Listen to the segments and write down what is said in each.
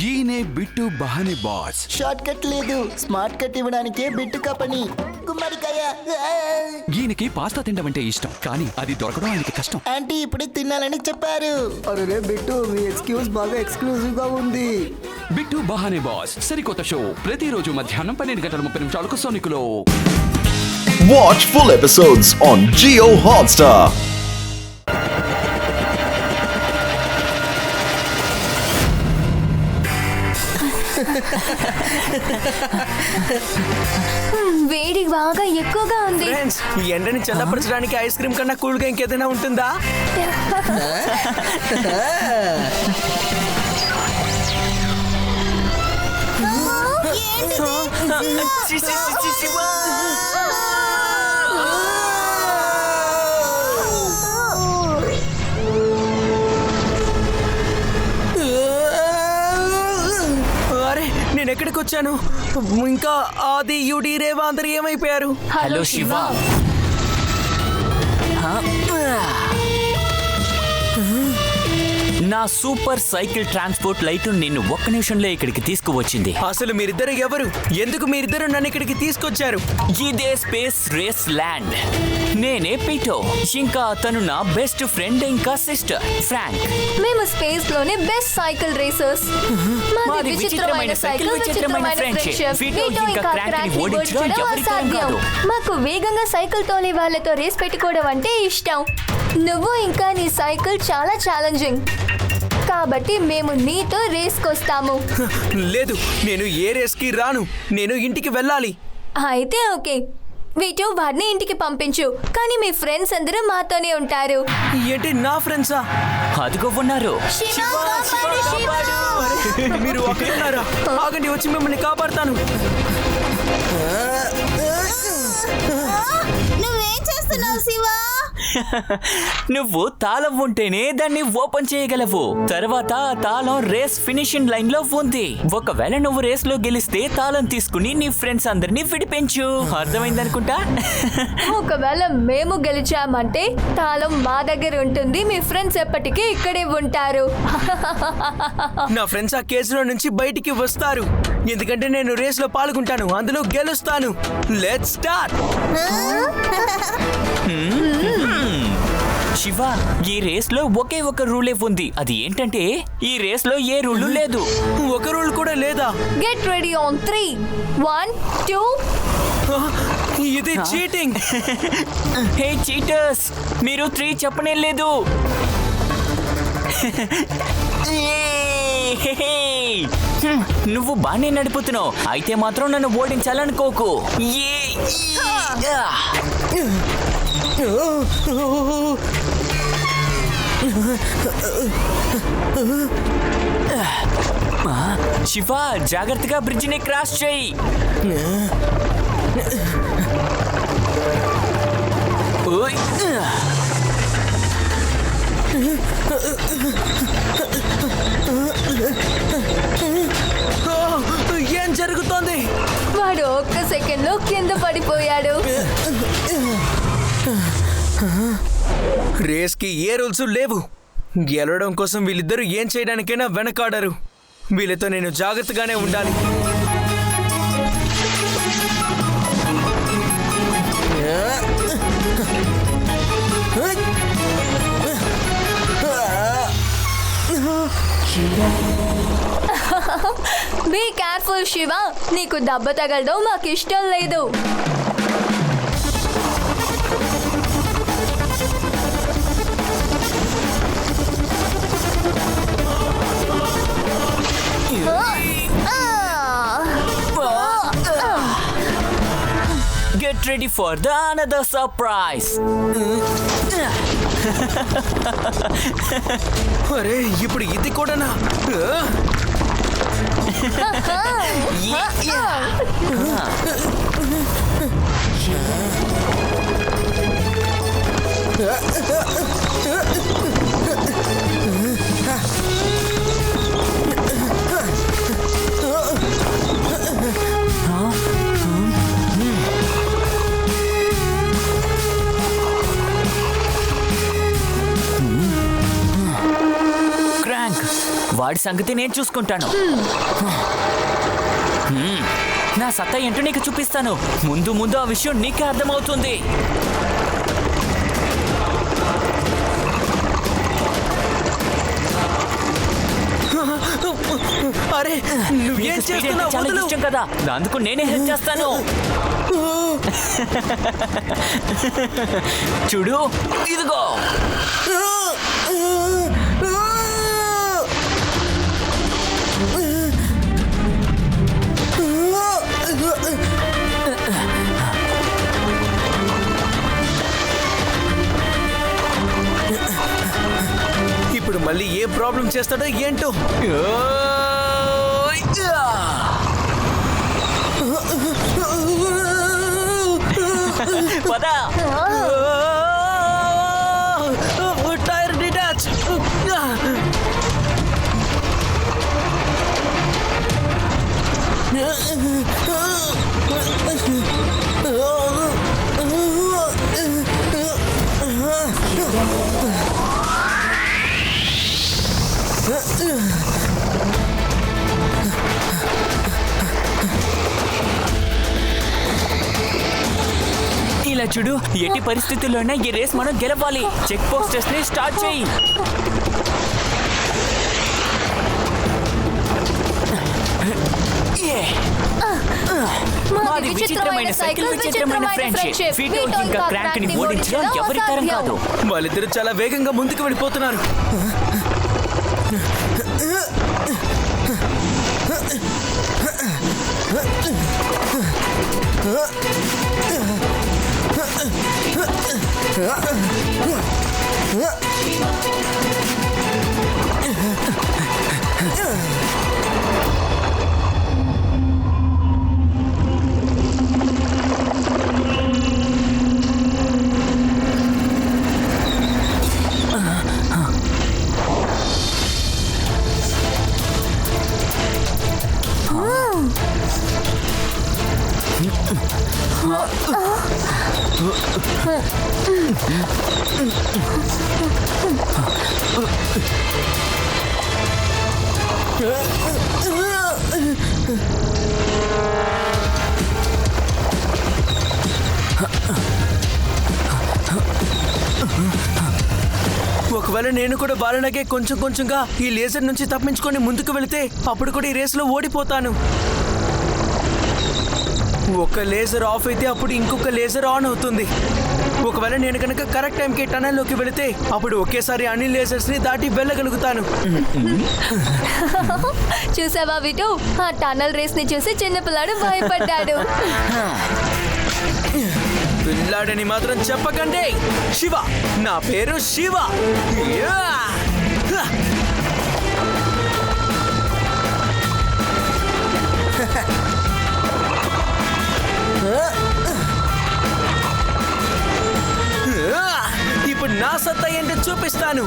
ఈయనే bit బహానే boss. Short cut లేదు, smart cut ఇవ్వడానికే బిట్టుకా పని. గుమ్మడికాయ. ఈయనకి పాస్తా తినడం అంటే ఇష్టం, కానీ అది దొరకడం ఆయనకి కష్టం. ఆంటీ ఇప్పుడే తినాలని చెప్పారు. అరే బిట్టు, మీ ఎక్స్క్యూజ్ బాగా ఎక్స్క్లూజివ్ గా ఉంది. బిట్టు బహానే బాస్ సరికొత్త షో ప్రతిరోజు మధ్యాహ్నం 12:30 సోనికులో. Watch full episodes on Jio Hotstar. వేడి బాగా ఎక్కువగా ఉంది. ఫ్రెండ్స్, ఈ ఎండని చల్లపరచడానికి ఐస్ క్రీమ్ కన్నా కూల్ గా ఇంకేదైనా ఉంటుందా? చి, చి, చి, చి, చి, వా! అరే, నేను ఎక్కడికి వచ్చాను? ఇంకా ఆది యుడి రేవా అందరు ఏమైపోయారు? హలో శివ. నా సూపర్ సైకిల్ ట్రాన్స్పోర్ట్ లైట్ నిన్ను ఒక్క నిమిషంలో ఇక్కడికి తీసుకువచ్చింది. అసలు మీరిద్దరు ఎవరు? ఎందుకు మీరిద్దరు నన్ను ఇక్కడికి తీసుకొచ్చారు? ఇదే స్పేస్ రేస్ ల్యాండ్. నేనే పీటో, ఇంకా అతను నా బెస్ట్ ఫ్రెండ్ ఇంకా సిస్టర్ ఫ్రాంక్. మేము స్పేస్ లోనే బెస్ట్ సైకిల్ రేసర్స్. మాది విచిత్రమైన సైకిల్, విచిత్రమైన ఫ్రెండ్షిప్. వీటో ఇంకా క్రాంక్ ని ఓడించడం ఎవరితరం కాదు. మాకు వేగంగా సైకిల్ తోలే వాళ్ళతో రేస్ పెట్టుకోవడం అంటే ఇష్టం. నువ్వు ఇంకా నీ సైకిల్ చాలా ఛాలెంజింగ్, కాబట్టి మేము నీతో రేస్కొస్తాము. లేదు, నేను ఏ రేస్ కి రాను. నేను ఇంటికి వెళ్ళాలి. అయితే ఓకే, వీటో వాడిని ఇంటికి పంపించు, కానీ మీ ఫ్రెండ్స్ అందరూ మాతోనే ఉంటారు. ఏంటి, నా ఫ్రెండ్సా? అదిగో ఉన్నారు. అరే, మీరు అక్కడ ఉన్నారా? ఆగండి, వచ్చి మిమ్మల్ని కాపాడతాను. నువ్వేం చేస్తున్నావు శివా? నువ్వు తాళం ఉంటేనే దాన్ని ఓపెన్ చేయగలవు. తర్వాత ఆ తాళం రేస్ ఫినిషింగ్ లైన్ లో ఉంది. ఒకవేళ నువ్వు రేస్ లో గెలిస్తే తాళం తీసుకుని నీ ఫ్రెండ్స్ అందరినీ విడిపించు. అర్థమైందనుకుంటా. ఒకవేళ మేము గెలిచామంటే తాళం మా దగ్గర ఉంటుంది, మీ ఫ్రెండ్స్ ఎప్పటికీ ఇక్కడే ఉంటారు. నా ఫ్రెండ్స్ ఆ కేసులో నుంచి బయటికి వస్తారు, ఎందుకంటే నేను రేస్ లో పాల్గొంటాను, అందులో గెలుస్తాను. Let's start. శివ, ఈ రేస్ లో ఒకే ఒక రూలే ఉంది. అది ఏంటంటే ఈ రేస్ లో ఏ రూల్ లేదు. ఒక రూల్ కూడా లేదా? Get ready on 3, 1, 2. ఇది చీటింగ్. హే చీటర్స్, మీరు 3 చెప్పనే లేదు. నువ్వు బాగానే నడుపుతున్నావు, అయితే మాత్రం నన్ను ఓడించాలనుకోకు. శివ, జాగ్రత్తగా బ్రిడ్జిని క్రాస్ చేయి. ఏం జరుగుతోంది? వాడు ఒక్క సెకండ్ లో కింద పడిపోయాడు. రేస్ కి ఏ రూల్స్ లేవు. గెలవడం కోసం వీళ్ళిద్దరూ ఏం చేయడానికైనా వెనకాడరు. వీళ్ళతో నేను జాగ్రత్తగానే ఉండాలి. బీ కేర్ఫుల్ శివ, నీకు దెబ్బ తగలడం మాకు ఇష్టం లేదు. Get ready for the another surprise. అరే, ఇప్పుడు ఇది కూడానా? వాడు వాడి సంగతి నేను చూసుకుంటాను. నా సత్తా ఏంటో నీకు చూపిస్తాను. ముందు ముందు ఆ విషయం నీకే అర్థమవుతుంది. అరే నువ్వేం నీకు speed అంటే చేస్తున్నావు? చాలా వదులు. ఇష్టం కదా, అందుకు నేనే హెల్ప్ చేస్తాను. చూడు, ఇదిగో. ఇప్పుడు మళ్ళీ ఏ ప్రాబ్లం చేస్తాడో ఏంటో. పద. Tyre detach. ఇలా చూడు, ఎట్టి పరిస్థితుల్లోనే ఈ రేస్ మనం గెలవాలి. చెక్ పోస్ట్ ని స్టార్ట్ చేయి. మాది విచిత్రమైన సైకిల్, విచిత్రమైన ఫ్రెండ్షిప్. ఫీటో ఇంకా క్రాంక్ ని ఓడించడం ఎవరి తరం కాదు. వాళ్ళిద్దరు చాలా వేగంగా ముందుకు వెళ్ళిపోతున్నారు. ఒకవేళ నేను కూడా బాలనగే కొంచెం కొంచెంగా ఈ లేజర్ నుంచి తప్పించుకొని ముందుకు వెళితే అప్పుడు కూడా ఈ రేసులో ఓడిపోతాను. ఒక లేజర్ ఆఫ్ అయితే అప్పుడు ఇంకొక లేజర్ ఆన్ అవుతుంది. ఒకవేళ నేను కనుక కరెక్ట్ టైంకి టనల్లోకి వెళితే అప్పుడు ఒకేసారి అన్ని లేజర్స్ ని దాటి వెళ్ళగలుగుతాను. చూసావా విటు, ఆ టనల్ రేస్ ని చూసి చిన్నపిల్లాడు భయపడ్డాడు. పిల్లాడని మాత్రం చెప్పకండి. శివ, నా పేరు శివ. యా! హ! ఇప్పుడు నా సత్తా ఏంటో చూపిస్తాను.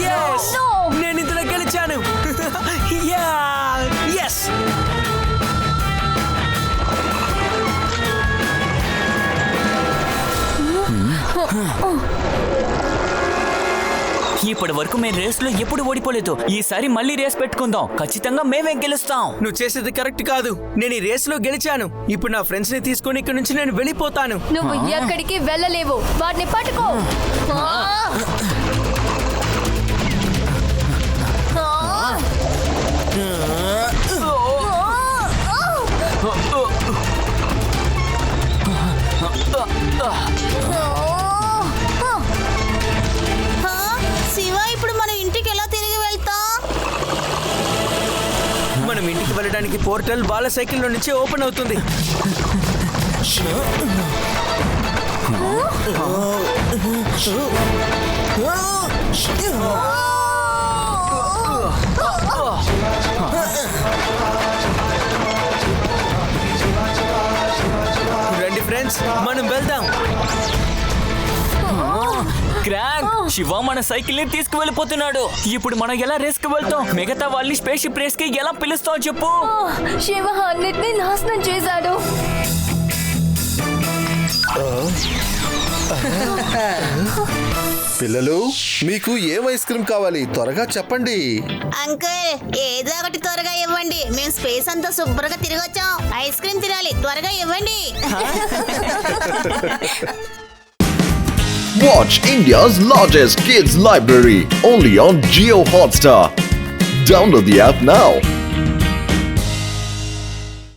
Yes! నేను ఇందులో గెలిచాను. Yes! ఇప్పటి వరకు మేము రేస్ లో ఎప్పుడు ఓడిపోలేదు. ఈసారి మళ్ళీ రేస్ పెట్టుకుందాం. ఖచ్చితంగా మేమే గెలుస్తాం. నువ్వు చేసేది కరెక్ట్ కాదు. నేను ఈ రేస్ లో గెలిచాను. ఇప్పుడు నా ఫ్రెండ్స్ ని తీసుకొని ఇక్కడ నుంచి నేను వెళ్ళిపోతాను. నువ్వు ఎక్కడికి వెళ్ళలేవు. వాడిని పట్టుకో. శివ, ఇప్పుడు మనం ఇంటికి ఎలా తిరిగి వెళ్తాం? మనం ఇంటికి వెళ్ళడానికి పోర్టల్ బాల సైకిల్లో నుంచి ఓపెన్ అవుతుంది. రండి ఫ్రెండ్స్, మనం వెళ్దాం. క్రాంక్, శివ మన సైకిల్ ని తీసుకువెళ్ళిపోతున్నాడు. ఇప్పుడు మనం ఎలా రేస్ కి వెళ్తాం? మిగతా వాళ్ళని స్పేస్ షిప్ రేస్ కి ఎలా పిలుస్తాం చెప్పు? శివ అన్నిటినీ నాశనం చేశాడు. పిల్లలు, మీకు ఏం ఐస్ క్రీమ్ కావాలి? త్వరగా చెప్పండి. అంకుల్ ఏదో ఒకటి త్వరగా ఇవ్వండి. మేము స్పేస్ అంతా శుభ్రంగా తిరిగి వచ్చాం. ఐస్ క్రీమ్ తినాలి, త్వరగా ఇవ్వండి. Watch India's largest kids library only on Jio Hotstar. Download the app now.